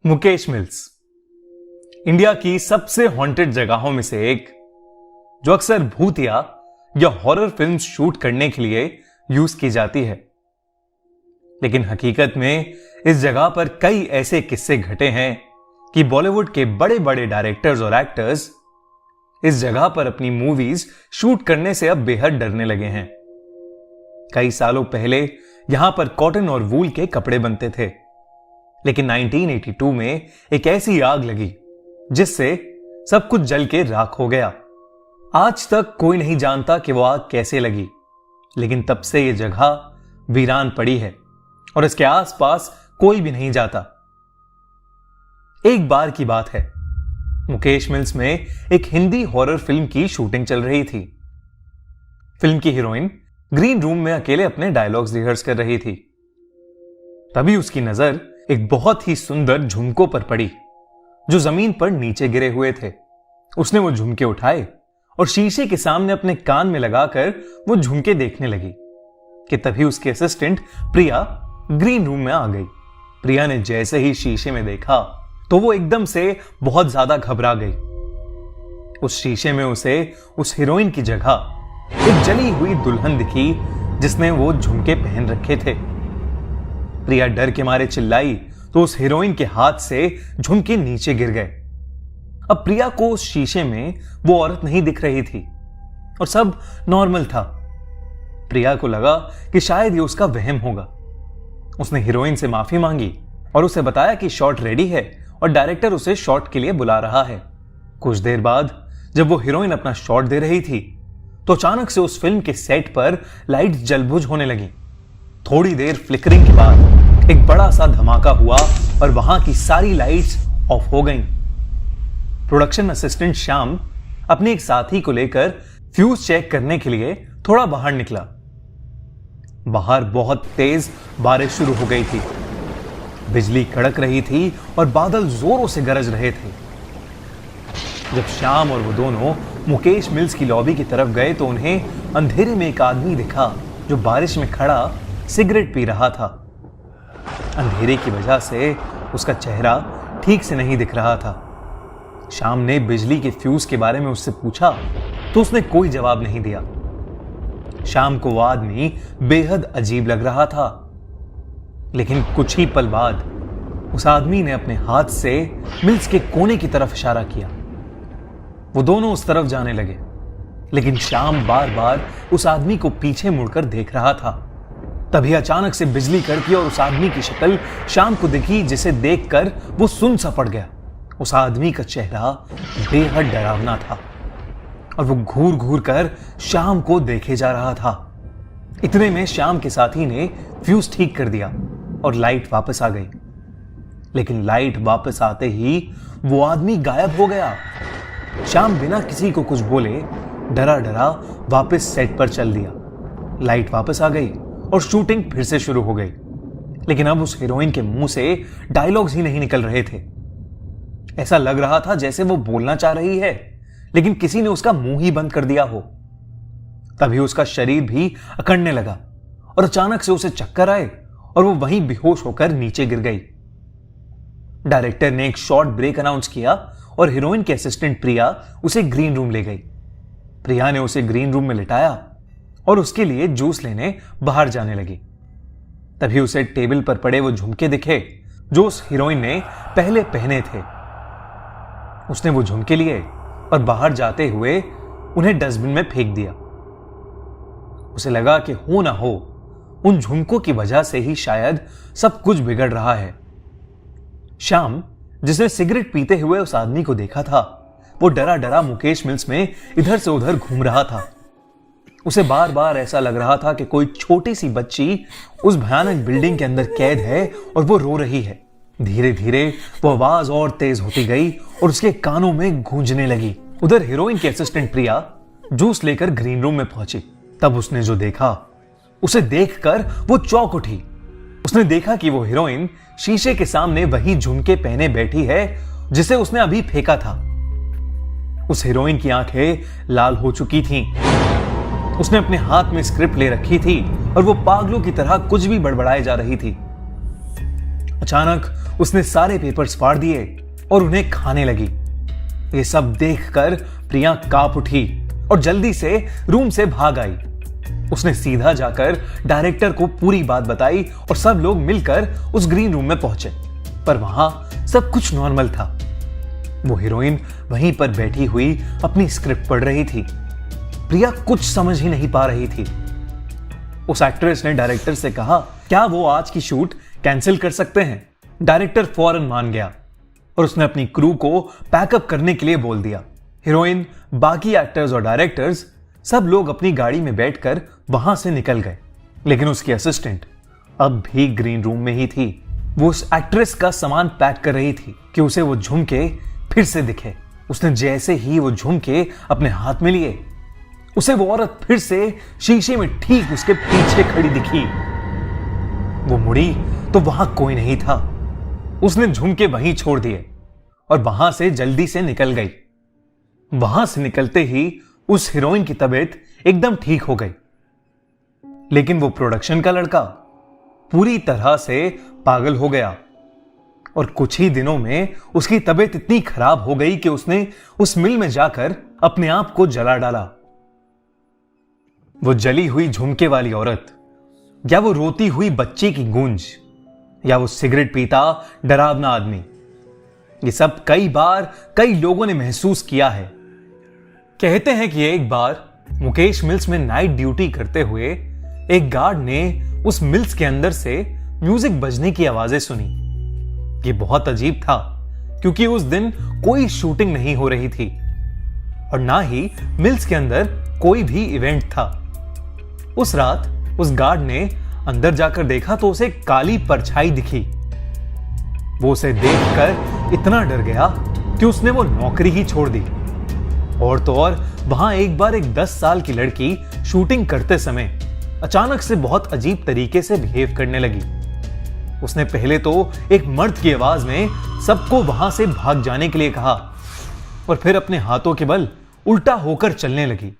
Mukesh mills India की सबसे haunted जगहों में से एक, जो अक्सर भूतिया या हॉरर फिल्म शूट करने के लिए यूज की जाती है। लेकिन हकीकत में इस जगह पर कई ऐसे किस्से घटे हैं कि बॉलीवुड के बड़े बड़े डायरेक्टर्स और एक्टर्स इस जगह पर अपनी मूवीज शूट करने से अब बेहद डरने लगे हैं। कई सालों पहले यहां पर कॉटन और वूल के कपड़े बनते थे, लेकिन 1982 में एक ऐसी आग लगी जिससे सब कुछ जल के राख हो गया। आज तक कोई नहीं जानता कि वो आग कैसे लगी, लेकिन तब से ये जगह वीरान पड़ी है और इसके आसपास कोई भी नहीं जाता। एक बार की बात है, मुकेश मिल्स में एक हिंदी हॉरर फिल्म की शूटिंग चल रही थी। फिल्म की हीरोइन ग्रीन रूम में अकेले अपने डायलॉग्स रिहर्स कर रही थी। तभी उसकी नजर एक बहुत ही सुंदर झुमकों पर पड़ी जो जमीन पर नीचे गिरे हुए थे। उसने वो झुमके उठाए और शीशे के सामने अपने कान में लगाकर वो झुमके देखने लगी कि तभी उसकी असिस्टेंट प्रिया ग्रीन रूम में आ गई। प्रिया ने जैसे ही शीशे में देखा तो वो एकदम से बहुत ज्यादा घबरा गई। उस शीशे में उसे उस हीरोइन की जगह एक जली हुई दुल्हन दिखी जिसने वो झुमके पहन रखे थे। प्रिया डर के मारे चिल्लाई तो उस हीरोइन के हाथ से झुमके नीचे गिर गए। अब प्रिया को उस शीशे में वो औरत नहीं दिख रही थी और सब नॉर्मल था। प्रिया को लगा कि शायद ये उसका वहम होगा। उसने हीरोइन से माफी मांगी और उसे बताया कि शॉट रेडी है और डायरेक्टर उसे शॉट के लिए बुला रहा है। कुछ देर बाद जब वो हीरोइन अपना शॉट दे रही थी तो अचानक से उस फिल्म के सेट पर लाइट्स जलबुझ होने लगी। थोड़ी देर फ्लिकरिंग के बाद एक बड़ा सा धमाका हुआ और वहां की सारी लाइट्स ऑफ हो गईं। प्रोडक्शन असिस्टेंट श्याम अपने एक साथी को लेकर फ्यूज चेक करने के लिए थोड़ा बाहर निकला। बाहर बहुत तेज बारिश शुरू हो गई थी। बिजली कड़क रही थी और बादल जोरों से गरज रहे थे। जब श्याम और वो दोनों मुकेश मिल्स की लॉबी की तरफ गए तो उन्हें अंधेरे में एक आदमी दिखा जो बारिश में खड़ा सिगरेट पी रहा था। अंधेरे की वजह से उसका चेहरा ठीक से नहीं दिख रहा था। श्याम ने बिजली के फ्यूज के बारे में उससे पूछा तो उसने कोई जवाब नहीं दिया। श्याम को वो आदमी बेहद अजीब लग रहा था, लेकिन कुछ ही पल बाद उस आदमी ने अपने हाथ से मिल्स के कोने की तरफ इशारा किया। वो दोनों उस तरफ जाने लगे, लेकिन श्याम बार बार उस आदमी को पीछे मुड़कर देख रहा था। तभी अचानक से बिजली कड़की और उस आदमी की शक्ल श्याम को दिखी, जिसे देखकर वो सुन सा पड़ गया। उस आदमी का चेहरा बेहद डरावना था और वो घूर घूर कर श्याम को देखे जा रहा था। इतने में श्याम के साथी ने फ्यूज ठीक कर दिया और लाइट वापस आ गई, लेकिन लाइट वापस आते ही वो आदमी गायब हो गया। श्याम बिना किसी को कुछ बोले डरा डरा वापस सेट पर चल दिया। लाइट वापस आ गई और शूटिंग फिर से शुरू हो गई, लेकिन अब उस हीरोइन के मुंह से डायलॉग्स ही नहीं निकल रहे थे। ऐसा लग रहा था जैसे वो बोलना चाह रही है, लेकिन किसी ने उसका मुंह ही बंद कर दिया हो। तभी उसका शरीर भी अकड़ने लगा और अचानक से उसे चक्कर आए और वो वहीं बेहोश होकर नीचे गिर गई। डायरेक्टर ने एक शॉर्ट ब्रेक अनाउंस किया और हीरोइन के असिस्टेंट प्रिया उसे ग्रीन रूम ले गई। प्रिया ने उसे ग्रीन रूम में लिटाया और उसके लिए जूस लेने बाहर जाने लगी। तभी उसे टेबल पर पड़े वो झुमके दिखे जो उस हीरोइन ने पहले पहने थे। उसने वो झुमके लिए और बाहर जाते हुए उन्हें डस्टबिन में फेंक दिया। उसे लगा कि हो ना हो उन झुमकों की वजह से ही शायद सब कुछ बिगड़ रहा है। श्याम, जिसने सिगरेट पीते हुए उस आदमी को देखा था, वो डरा डरा मुकेश मिल्स में इधर से उधर घूम रहा था। उसे बार बार ऐसा लग रहा था कि कोई छोटी सी बच्ची उस भयानक बिल्डिंग के अंदर कैद है और वो रो रही है। धीरे धीरे वो आवाज और तेज होती गई और उसके कानों में गूंजने लगी। उधर हीरोइन की असिस्टेंट प्रिया जूस लेकर ग्रीन रूम में पहुंची। तब उसने जो देखा, उसे देखकर वो चौंक उठी। उसने देखा कि वो हीरोइन शीशे के सामने वही झुमके पहने बैठी है जिसे उसने अभी फेंका था। उस हीरोइन की आंखें लाल हो चुकी थीं। उसने अपने हाथ में स्क्रिप्ट ले रखी थी और वो पागलों की तरह कुछ भी बड़बड़ाए जा रही थी। अचानक उसने सारे पेपर्स फाड़ दिए और उन्हें खाने लगी। ये सब देखकर प्रिया कांप उठी और जल्दी से रूम से भाग आई। उसने सीधा जाकर डायरेक्टर को पूरी बात बताई और सब लोग मिलकर उस ग्रीन रूम में पहुंचे, पर वहां सब कुछ नॉर्मल था। वो हीरोइन वहीं पर बैठी हुई अपनी स्क्रिप्ट पढ़ रही थी। प्रिया कुछ समझ ही नहीं पा रही थी। उस एक्ट्रेस ने डायरेक्टर से कहा, क्या वो आज की शूट कैंसिल कर सकते हैं? डायरेक्टर फौरन मान गया और उसने अपनी क्रू को पैकअप करने के लिए बोल दिया। हीरोइन, बाकी एक्टर्स और डायरेक्टर्स सब लोग अपनी गाड़ी में बैठकर वहां से निकल गए, लेकिन उसकी असिस्टेंट अब भी ग्रीन रूम में ही थी। वो उस एक्ट्रेस का सामान पैक कर रही थी कि उसे वो झुमके फिर से दिखे। उसने जैसे ही वो झुमके अपने हाथ में लिए, उसे वो औरत फिर से शीशे में ठीक उसके पीछे खड़ी दिखी। वो मुड़ी तो वहां कोई नहीं था। उसने झुमके वहीं छोड़ दिए और वहां से जल्दी से निकल गई। वहां से निकलते ही उस हीरोइन की तबीयत एकदम ठीक हो गई, लेकिन वो प्रोडक्शन का लड़का पूरी तरह से पागल हो गया और कुछ ही दिनों में उसकी तबीयत इतनी खराब हो गई कि उसने उस मिल में जाकर अपने आप को जला डाला। वो जली हुई झुमके वाली औरत, या वो रोती हुई बच्ची की गूंज, या वो सिगरेट पीता डरावना आदमी, ये सब कई बार कई लोगों ने महसूस किया है। कहते हैं कि एक बार मुकेश मिल्स में नाइट ड्यूटी करते हुए एक गार्ड ने उस मिल्स के अंदर से म्यूजिक बजने की आवाजें सुनी। ये बहुत अजीब था क्योंकि उस दिन कोई शूटिंग नहीं हो रही थी और ना ही मिल्स के अंदर कोई भी इवेंट था। उस रात उस गार्ड ने अंदर जाकर देखा तो उसे काली परछाई दिखी। वो उसे देखकर इतना डर गया कि उसने वो नौकरी ही छोड़ दी। और तो और वहां एक बार एक 10 साल की लड़की शूटिंग करते समय अचानक से बहुत अजीब तरीके से बिहेव करने लगी। उसने पहले तो एक मर्द की आवाज में सबको वहां से भाग जाने के लिए कहा और फिर अपने हाथों के बल उल्टा होकर चलने लगी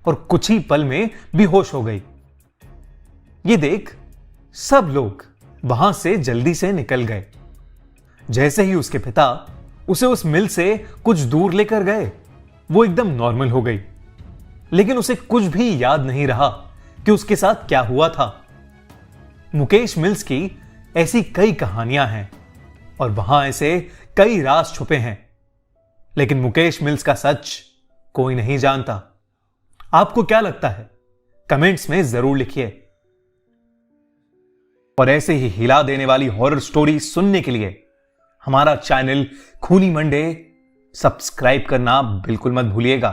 और कुछ ही पल में बेहोश हो गई। ये देख सब लोग वहां से जल्दी से निकल गए। जैसे ही उसके पिता उसे उस मिल से कुछ दूर लेकर गए, वो एकदम नॉर्मल हो गई, लेकिन उसे कुछ भी याद नहीं रहा कि उसके साथ क्या हुआ था। मुकेश मिल्स की ऐसी कई कहानियां हैं और वहां ऐसे कई राज छुपे हैं, लेकिन मुकेश मिल्स का सच कोई नहीं जानता। आपको क्या लगता है? कमेंट्स में जरूर लिखिए। और ऐसे ही हिला देने वाली हॉरर स्टोरी सुनने के लिए हमारा चैनल खूनी मंडे सब्सक्राइब करना बिल्कुल मत भूलिएगा।